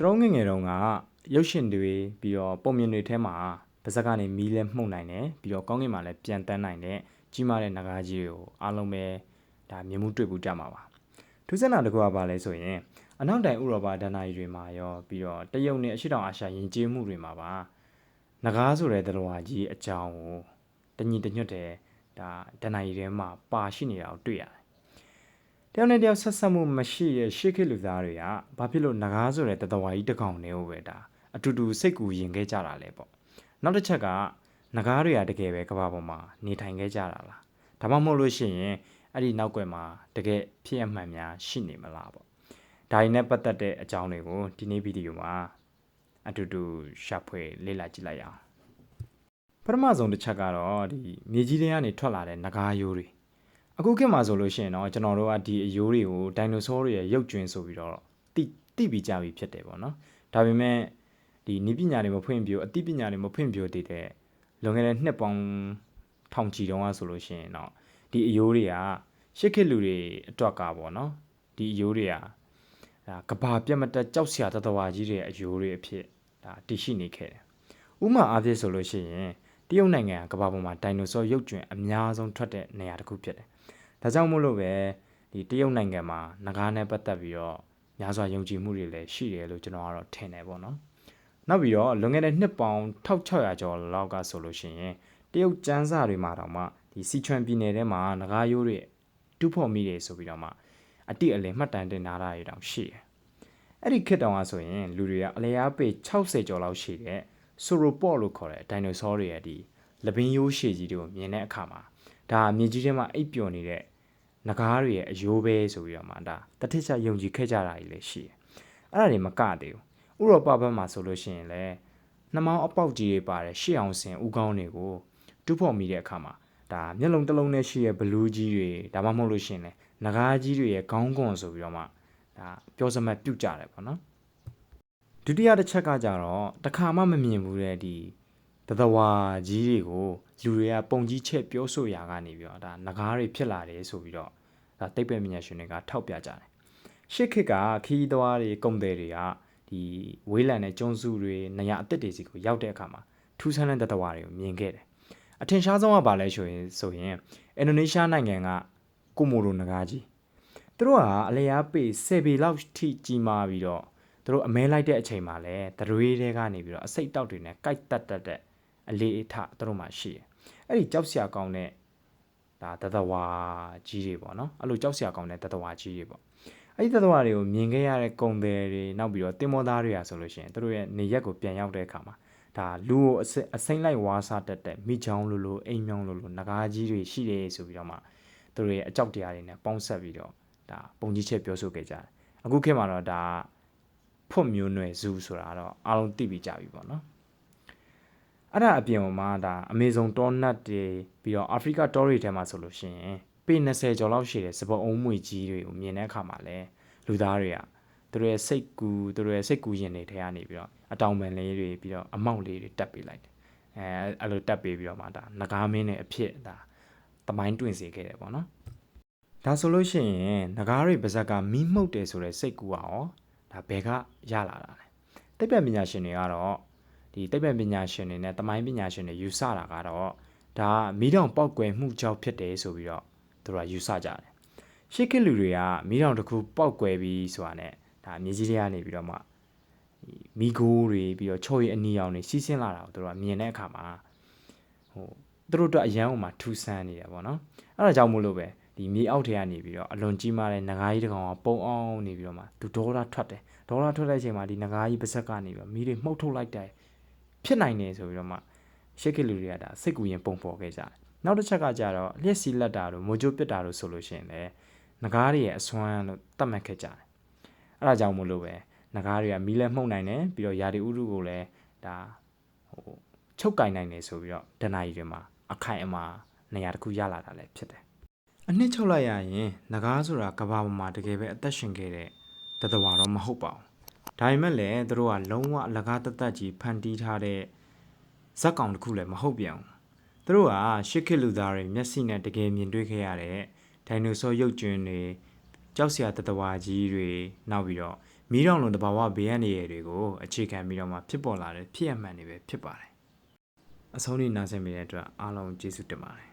ကျွန်တော်ငယ်ငယ်တုန်းကရုပ်ရှင်တွေပြီးတော့ပုံမြင်တွေထဲမှာပါဇက်ကနေမီးလဲမှုန်နိုင်တယ်ပြီးတော့ကောင်းကင်မှာလည်းပြန်တန်းနိုင်တဲ့ကြီးမားတဲ့နဂါးကြီးတွေကိုအားလုံးပဲဒါမြင်မှုတွေ့ဘူးကြမှာပါထူးဆန်းတာတစ်ခုကပါလဲဆိုရင်အနောက်တိုင်ဥရောပဒဏ္ဍာရီတွေမှာရောပြီးတော့တရုတ်နဲ့အရှေ့တောင်အာရှယဉ်ကျေးမှုတွေမှာပါနဂါးဆိုတဲ့သတ္တဝါကြီးအကြောင်းကိုတညီတညွတ်တဲ့ဒါဒဏ္ဍာရီထဲမှာပါရှိနေတာကိုတွေ့ရတယ်တယောက်နဲ့တယောက်ဆက်ဆက်မှုမရှိတဲ့ရှေ့ခေတ်လူသားတွေကဘာဖြစ်လို့နဂါးဆိုတဲ့တသဝါကြီးတစ်ကောင်နဲ့ပဲဒါအတူတူစိတ်ကူရင်ခဲ့ကြတာလဲပေါ့နောက်တစ်ချက်ကနဂါးတွေကတကယ်ပဲကဘာပေါ်မှာနေထိုင်ခဲ့ကြတာလားဒါမှမဟုတ်လို့ရှိရင်အဲ့ဒီနောက်ွယ်မှာတကယ်ဖြစ်ရမှန်များရှိနေမလားပေါ့ဒါရင်းနဲ့ပတ်သက်တဲ့အကြောင်းတွေကိုဒီနေ့ဗီဒီယိုမှာအတူတူရှာဖွေလေ့လာကြည့်လိုက်အောင်ပထမဆုံးတစ်ချက်ကတော့ဒီမြေကြီးတွေကနေထွက်လာတဲ့နဂါးရိုးတွေအခုခေတ်မှာဆိုလို့ရှိရင်တော့ကျွန်တော်တို့ကဒီအယိုးတွေကိုဒိုင်နိုဆောတွေရဲ့ရုပ်ကျွင်းဆိုပြီးတော့တိပြီးကြပြီဖြစ်တယ်ပေါ့နော်ဒါပေမဲ့ဒီနိပညာတွေမဖွင့်ပြအသိပညာတွေမဖွင့်ပြသေးတဲ့လွန်ခဲ့တဲ့နှစ်ပေါင်းထောင်ချီတုန်းကဆိုလို့ရှိရင်တော့ဒီအယိုးတွေကရှစ်ခေတ်လူတွေအတွက်ကပေါ့နော်ဒီအယိုးတွေကဒါကဘာပြတ်မတက်ကြောက်စရာတသဝါကြီးတွေအယိုးတွေအဖြစ်ဒါတည်ရှိနေခဲ့တယ်ဥမာအားဖြင့်ဆိုလို့ရှိရင်တရုတ်နိုင်ငံကကဘာပေါ်မှာဒိုင်နိုဆောရုပ်ကျွင်းအများဆုံးထွက်တဲ့နေရာတစ်ခုဖြစ်တယ်ဒါကြောင့်မို့လို့ပဲဒီတရုတ်နိုင်ငံမှာနဂါးနဲ့ပတ်သက်ပြီးတော့များစွာယုံကြည်မှုတွေလည်းရှိတယ်လို့ကျွန်တော်ကတော့ထင်တယ်ပေါ့နော်နောက်ပြီးတော့လွန်ခဲ့တဲ့နှစ်ပေါင်း1600ကျော်လောက်ကဆိုလို့ရှိရင်တရုတ်ကျန်းစာတွေမှာတော့မှဒီစီချွမ်ပြည်နယ်ထဲမှာနဂါးရိုးတွေတူးဖော်မိတယ်ဆိုပြီးတော့မှအတိအလင်းမှတ်တမ်းတင်ထားတာတွေတောင်ရှိတယ်အဲ့ဒီခေတ်တောင်ကဆိုရင်လူတွေကအလျားပေ60ကျော်လောက်ရှိတဲ့ဆိုရိုပေါ့လို့ခေါ်တဲ့ဒိုင်နိုဆောတွေရဲ့ဒီလပင်းရိုးရှည်ကြီးတွေကိုမြင်တဲ့အခါမှာဒါမြေကြီးထဲမှာအိပ်ပျော်နေတဲ့နဂါးတွေရဲ့အယိုးပဲဆိုပြီးတော့မှဒါတတိချယုံကြည်ခဲ့ကြတာကြီးလည်းရှိတယ်။အဲ့ဒါတွေမကသေးဘူး။ဥရောပဘက်မှာဆိုလို့ရှိရင်လည်းနှမောင်းအပေါက်ကြီးတွေပါတယ်ရှေ့အောင်ဆင်ဥကောင်းတွေကိုတူးဖော်မိတဲ့အခါမှာဒါမျက်လုံးတစ်လုံးနဲ့ရှိရဲ့ဘလူးကြီးတွေဒါမှမဟုတ်လို့ရှိရင်လည်းနဂါးကြီးတွေရဲ့ခေါင်းကွန်ဆိုပြီးတော့မှဒါပြောစမှတ်ပြုတ်ကြတယ်ပေါ့နော်။ဒုတိယတစ်ချက်ကကြတော့တခါမှမမြင်ဘူးတဲ့ဒီတသဝါကြီးတွေကိုလူတွေကပုံကြီးချက်ပြောဆိုရာကနေပြီးတော့ဒါနဂါးတွေဖြစ်လာတယ်ဆိုပြီးတော့ဒါသိပ္ပံပညာရှင်တွေကထောက်ပြကြတယ်ရှစ်ခေတ်ကခီးသွားတွေကုံတယ်တွေကဒီဝေးလံတဲ့ကျွန်းစုတွေနေရာအသစ်တွေစီကိုရောက်တဲ့အခါမှာထူးဆန်းတဲ့တသဝါတွေကိုမြင်ခဲ့တယ်အထင်ရှားဆုံးကဘာလဲဆိုရင်အင်ဒိုနီးရှားနိုင်ငံကကိုမိုရိုနဂါးကြီးသူတို့ကအလျားပေ10ပေလောက်ထိကြီးမားပြီးတော့သူတို့အမဲလိုက်တဲ့အချိန်မှာလည်းတရွေးတွေကနေပြီးတော့အစိတ်တောက်တွေနဲ့ကိုက်တက်တဲ့အလေးအထသူတို့မှရှိတယ်အဲ့ဒီကြောက်စရာကောင်းတဲ့ဒါတသဝါကြီးတွေပေါ့နော်အဲ့လိုကြောက်စရာကောင်းတဲ့တသဝါကြီးတွေပေါ့အဲ့ဒီတသဝါတွေကိုမြင်ခဲ့ရတဲ့ကုံတယ်တွေနောက်ပြီးတော့တင်မောသားတွေရာဆိုလို့ရှိရင်တို့ရဲ့နေရက်ကိုပြန်ရောက်တဲ့အခါမှာဒါလူကိုအစိမ့်လိုက်ဝါးစားတက်မိချောင်းလိုအိမ်မြောင်းလိုနဂါးကြီးတွေရှိတယ်ဆိုပြီးတော့မှတို့ရဲ့အကြောက်တရားတွေနဲ့ပေါင်းဆက်ပြီးတော့ဒါပုံကြီးချက်ပြောဆိုခဲ့ကြတယ်အခုခေတ်မှာတော့ဒါဖွတ်မျိုးနွယ်စုဆိုတာတော့အားလုံးသိပြီးကြပြီပေါ့နော်အဲ့ဒါအပြင်မှာဒါအမေဇုံတောနတ်တွေပြီးတော့အာဖရိကတောတွေထဲမှာဆိုလို့ရှိရင်ပေ20ကျော်လောက်ရှိတဲ့စပတ်အုံးမွေကြီးတွေကိုမြင်တဲ့အခါမှာလဲလူသားတွေကသူတို့ရဲ့စိတ်ကူရင်တွေထဲကနေပြီးတော့အတောင်ပံလေးတွေပြီးတော့အမောက်လေးတွေတက်ပေးလိုက်တယ်အဲ့လိုတက်ပေးပြီးတော့မှဒါနဂါးမင်းနဲ့အဖြစ်ဒါသမိုင်းတွင်စေခဲ့တယ်ပေါ့နော်ဒါဆိုလို့ရှိရင်နဂါးတွေပါဇက်ကမီးမှုတ်တယ်ဆိုတဲ့စိတ်ကူကရောဒါဘယ်ကရလာတာလဲသိပ္ပံပညာရှင်တွေကတော့ဒီသိပ္ပံပညာရှင်တွေနဲ့သမိုင်းပညာရှင်တွေယူဆတာကတော့ဒါမီးတောင်ပောက်ကွယ်မှုကြောင့်ဖြစ်တယ်ဆိုပြီးတော့သူတို့ကယူဆကြတယ်ရှေ့ခေတ်လူတွေကမီးတောင်တစ်ခုပောက်ကွယ်ပြီးဆိုတာနဲ့ဒါမြေကြီးတွေကနေပြီးတော့မှမီးခိုးတွေပြီးတော့ချော်ရည်အနီရောင်တွေစီးဆင်းလာတာကိုသူတို့ကမြင်တဲ့အခါမှာသူတို့အတွက်အရန်အောင်မှထူဆန်းနေတယ်ပေါ့နော်အဲ့ဒါကြောင့်မို့လို့ပဲဒီမြေအောက်ထဲကနေပြီးတော့အလွန်ကြီးမားတဲ့နဂါးကြီးတစ်ကောင်ကပုံအောင်နေပြီးတော့မှသူဒေါ်လာထွက်တယ်ဒေါ်လာထွက်တဲ့အချိန်မှာဒီနဂါးကြီးပါဇက်ကနေပြီးတော့မီးတွေမှုတ်ထုတ်လိုက်တယ်ဖြစ်နိုင်တယ်ဆိုပြီးတော့မှရှစ်ခေတ်လူတွေကဒါစိတ်ကူရင်ပုံဖော်ခဲ့ကြတယ်နောက်တစ်ချက်ကကြတော့လျှက်စီလက်တာတို့မိုးကြိုးပစ်တာတို့ဆိုလို့ရှိရင်လည်းနဂါးတွေရဲ့အစွမ်းလို့သတ်မှတ်ခဲ့ကြတယ်အဲ့ဒါကြောင့်မို့လို့ပဲနဂါးတွေကမီးလဲမှုတ်နိုင်တယ်ပြီးတော့ယာတီဥတုကိုလည်းဒါချုပ်ကင်နိုင်တယ်ဆိုပြီးတော့ဒဏ္ဍာရီတွေမှာအခိုင်အမာနေရာတစ်ခုရလာတာလည်းဖြစ်တယ်အနှစ်ချုပ်လိုက်ရရင်နဂါးဆိုတာကဘာပေါ်မှာတကယ်ပဲအသက်ရှင်ခဲ့တဲ့တသဝါတော့မဟုတ်ပါဘူးဒါပေမဲ့လည်းသူတို့ကလုံးဝအလကားတသက်ကြီးဖန်တီးထားတဲ့ဇက်ကောင်တစ်ခုလည်းမဟုတ်ပြန်ဘူးသူတို့ကရှစ်ခေတ်လူသားတွေမျက်စိနဲ့တကယ်မြင်တွေ့ခဲ့ရတဲ့ဒိုင်နိုဆောရုပ်ကျွင်းတွေကြောက်စရာတသဝါကြီးတွေနောက်ပြီးတော့ မီးတောင်လိုတဘာဝဘေးရန်တွေကိုအခြေခံပြီးတော့မှဖြစ်ပေါ်လာတဲ့ဖြစ်ရမှန်တွေပဲဖြစ်ပါတယ်အဆုံးထိနားဆင်မိတဲ့အတွက်အားလုံးကျေးဇူးတင်ပါတယ်